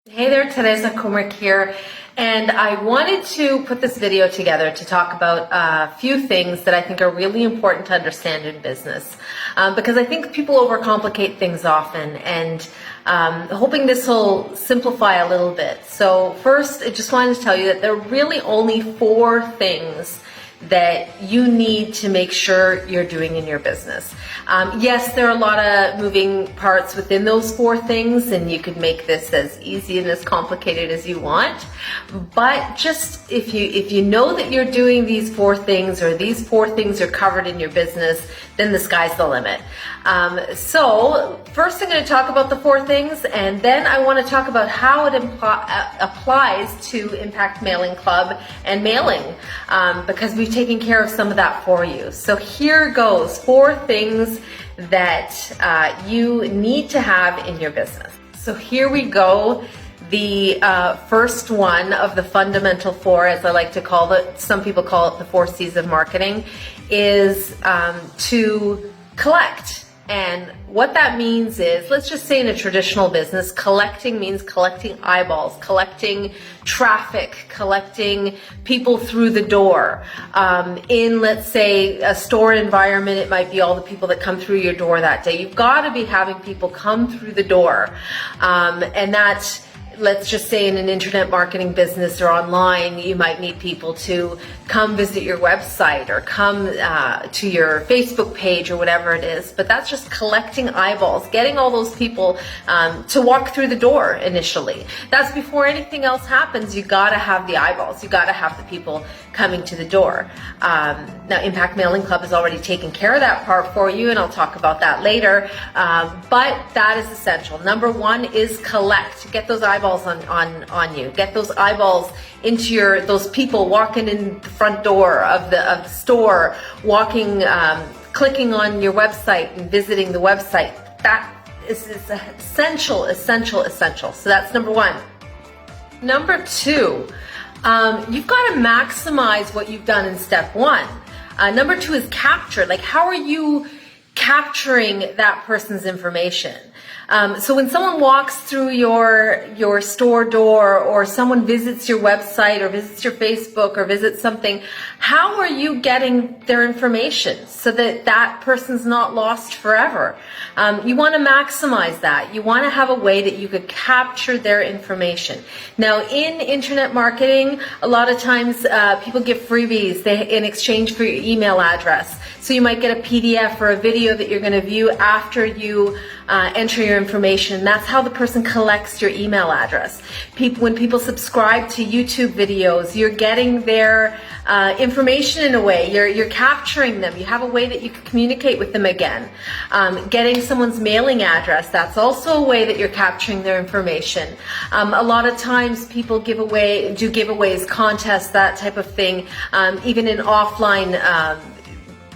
Hey there, Teresa Kumrick here, and I wanted to put this video together to talk about a few things that I think are really important to understand in business, because I think people overcomplicate things often, and hoping this will simplify a little bit. So first, I just wanted to tell you that there are really only 4 things that you need to make sure you're doing in your business. Yes, there are a lot of moving parts within those 4 things, and you could make this as easy and as complicated as you want. But just if you know that you're doing these 4 things, or these 4 things are covered in your business, then the sky's the limit. So first I'm going to talk about the 4 things, and then I want to talk about how it applies to Impact Mailing Club and mailing, because we've taken care of some of that for you. So here goes 4 things that you need to have in your business. So here we go. The first one of the fundamental 4, as I like to call it, some people call it the 4 C's of marketing, is to collect. And what that means is, let's just say in a traditional business, collecting means collecting eyeballs, collecting traffic, collecting people through the door. In, let's say, a store environment, it might be all the people that come through your door that day. You've got to be having people come through the door. And that, let's just say in an internet marketing business or online, you might need people to come visit your website or come to your Facebook page or whatever it is. But that's just collecting eyeballs, getting all those people to walk through the door initially. That's before anything else happens. You gotta have the eyeballs. You gotta have the people coming to the door. Now, Impact Mailing Club has already taken care of that part for you, and I'll talk about that later. But that is essential. Number 1 is collect. Get those eyeballs on you. Get those eyeballs into those people walking in the front door of the store, walking, clicking on your website and visiting the website. That is essential. So that's number 1. Number 2, you've got to maximize what you've done in step 1. Number 2 is capture. Like, how are you capturing that person's information? So when someone walks through your store door, or someone visits your website or visits your Facebook or visits something, how are you getting their information so that that person's not lost forever? You want to maximize that. You want to have a way that you could capture their information. Now, in internet marketing, a lot of times people give freebies in exchange for your email address. So you might get a PDF or a video that you're going to view after you enter your information. That's how the person collects your email address. When people subscribe to YouTube videos, you're getting their information in a way. You're capturing them. You have a way that you can communicate with them again. Getting someone's mailing address, that's also a way that you're capturing their information. A lot of times people do giveaways, contests, that type of thing, even in offline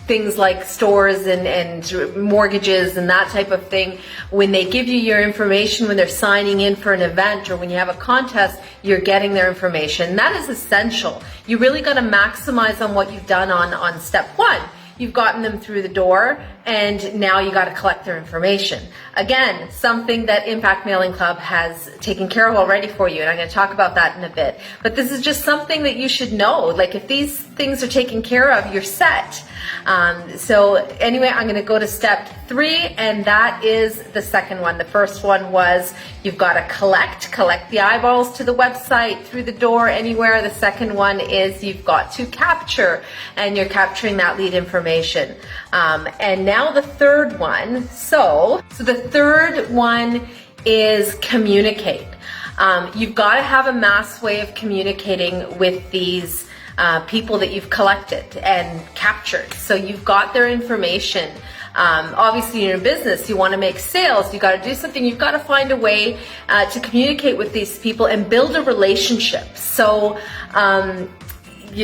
things like stores and mortgages and that type of thing. When they give you your information, when they're signing in for an event or when you have a contest, you're getting their information. That is essential. You really got to maximize on what you've done on step 1. You've gotten them through the door, and now you got to collect their information. Again, something that Impact Mailing Club has taken care of already for you, and I'm going to talk about that in a bit. But this is just something that you should know. Like, if these things are taken care of, you're set. So anyway, I'm going to go to step 3, and that is the second one. The first one was you've got to collect the eyeballs to the website, through the door, anywhere. The second one is you've got to capture, and you're capturing that lead information. And now the third one. So the third one is communicate. You've got to have a mass way of communicating with these people that you've collected and captured. So you've got their information. Obviously, in your business, you want to make sales. You got to do something. You've got to find a way to communicate with these people and build a relationship. So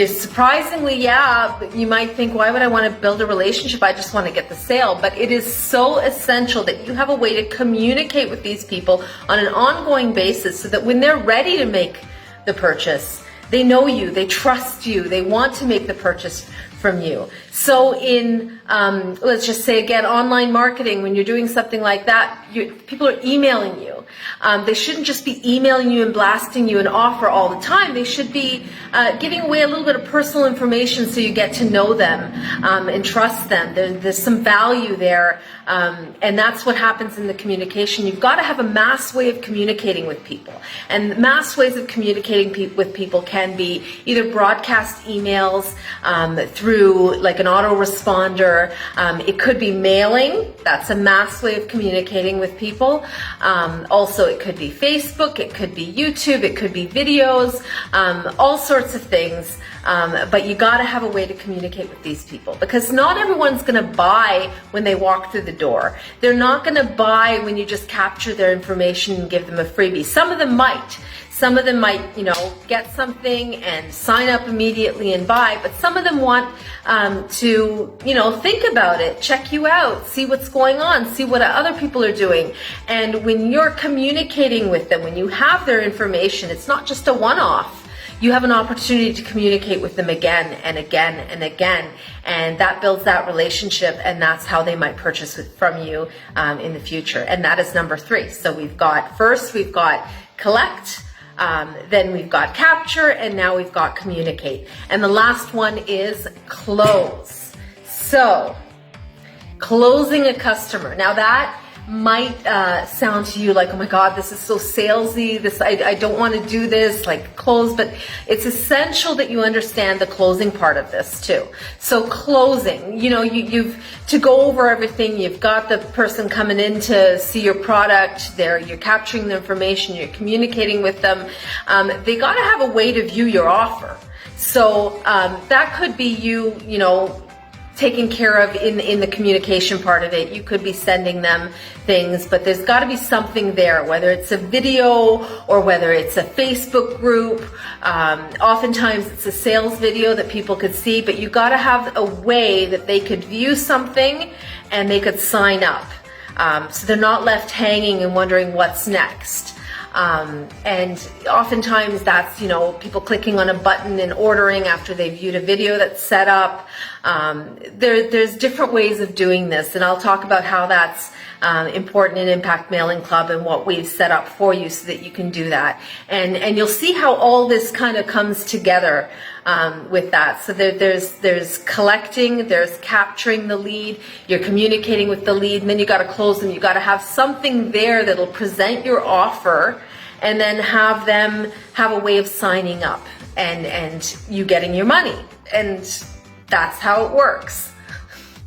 surprisingly, you might think, why would I want to build a relationship? I just want to get the sale. But it is so essential that you have a way to communicate with these people on an ongoing basis so that when they're ready to make the purchase, they know you, they trust you, they want to make the purchase from you. So in, let's just say again, online marketing, when you're doing something like that, people are emailing you. They shouldn't just be emailing you and blasting you an offer all the time. They should be giving away a little bit of personal information so you get to know them and trust them. There's some value there, and that's what happens in the communication. You've got to have a mass way of communicating with people, and mass ways of communicating with people can be either broadcast emails through like an autoresponder. It could be mailing. That's a mass way of communicating with people. Also, it could be Facebook, it could be YouTube, it could be videos, all sorts of things. But you got to have a way to communicate with these people, because not everyone's going to buy when they walk through the door. They're not going to buy when you just capture their information and give them a freebie. Some of them might. Some of them might, get something and sign up immediately and buy, but some of them want to, think about it, check you out, see what's going on, see what other people are doing. And when you're communicating with them, when you have their information, it's not just a one-off. You have an opportunity to communicate with them again and again and again, and that builds that relationship, and that's how they might purchase from you in the future. And that is number 3. So we've got collect, then we've got capture, and now we've got communicate. And the last one is close. So closing a customer. Now that might sound to you like, oh my God, this is so salesy. I don't want to do this, like close, but it's essential that you understand the closing part of this too. So closing, you've to go over everything. You've got the person coming in to see your product. You're capturing the information. You're communicating with them. They got to have a way to view your offer. So that could be you taken care of in the communication part of it. You could be sending them things, but there's got to be something there, whether it's a video or whether it's a Facebook group. Oftentimes it's a sales video that people could see, but you got to have a way that they could view something and they could sign up. So they're not left hanging and wondering what's next. And oftentimes that's, people clicking on a button and ordering after they viewed a video that's set up. There's different ways of doing this, and I'll talk about how that's important in Impact Mailing Club and what we've set up for you so that you can do that. And you'll see how all this kind of comes together with that. So there's collecting, there's capturing the lead, you're communicating with the lead, and then you got to close them. You got to have something there that'll present your offer, and then have them have a way of signing up and you getting your money. And that's how it works.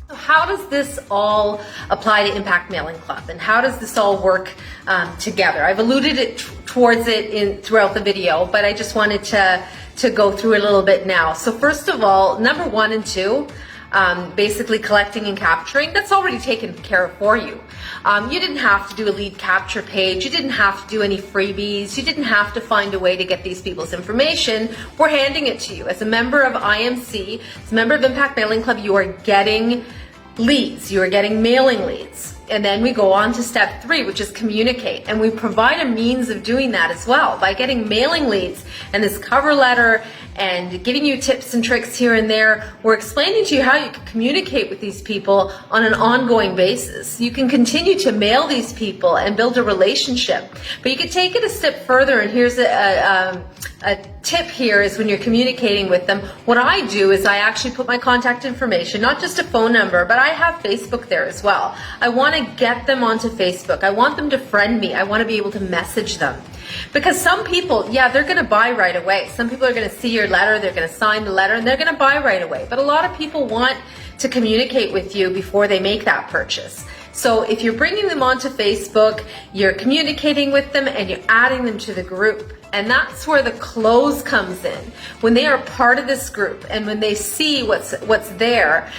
So how does this all apply to Impact Mailing Club, and how does this all work together? I've alluded towards it throughout the video, but I just wanted to go through it a little bit now. So first of all, number 1 and 2, basically collecting and capturing, that's already taken care of for you. You didn't have to do a lead capture page. You didn't have to do any freebies. You didn't have to find a way to get these people's information. We're handing it to you. As a member of IMC, as a member of Impact Mailing Club, you are getting leads. You are getting mailing leads. And then we go on to step 3, which is communicate. And we provide a means of doing that as well by getting mailing leads and this cover letter and giving you tips and tricks here and there. We're explaining to you how you can communicate with these people on an ongoing basis. You can continue to mail these people and build a relationship, but you can take it a step further. And here's a tip here is when you're communicating with them, what I do is I actually put my contact information, not just a phone number, but I have Facebook there as well. I want to get them onto Facebook. I want them to friend me. I want to be able to message them. Because some people, they're going to buy right away. Some people are going to see your letter, they're going to sign the letter, and they're going to buy right away. But a lot of people want to communicate with you before they make that purchase. So if you're bringing them onto Facebook, you're communicating with them and you're adding them to the group. And that's where the close comes in. When they are part of this group and when they see what's there,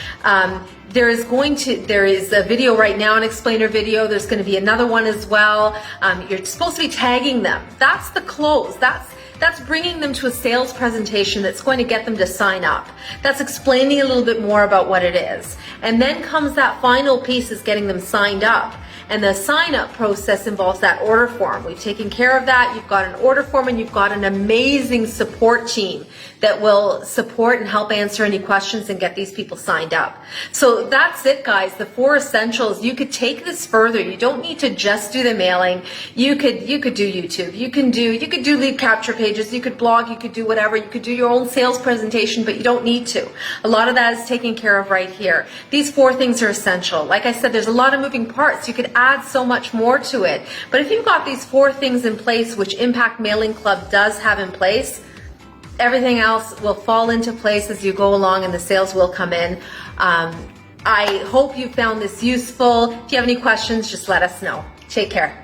there is a video right now, an explainer video. There's going to be another one as well. You're supposed to be tagging them. That's the close. That's bringing them to a sales presentation that's going to get them to sign up. That's explaining a little bit more about what it is. And then comes that final piece, is getting them signed up. And the sign up process involves that order form. We've taken care of that. You've got an order form and you've got an amazing support team that will support and help answer any questions and get these people signed up. So that's it, guys. The 4 essentials. You could take this further. You don't need to just do the mailing. You could do YouTube. You could do lead capture pages. You could blog. You could do whatever. You could do your own sales presentation, but you don't need to. A lot of that is taken care of right here. These 4 things are essential. Like I said, there's a lot of moving parts. You could add so much more to it. But if you've got these 4 things in place, which Impact Mailing Club does have in place, everything else will fall into place as you go along and the sales will come in. I hope you found this useful. If you have any questions, just let us know. Take care.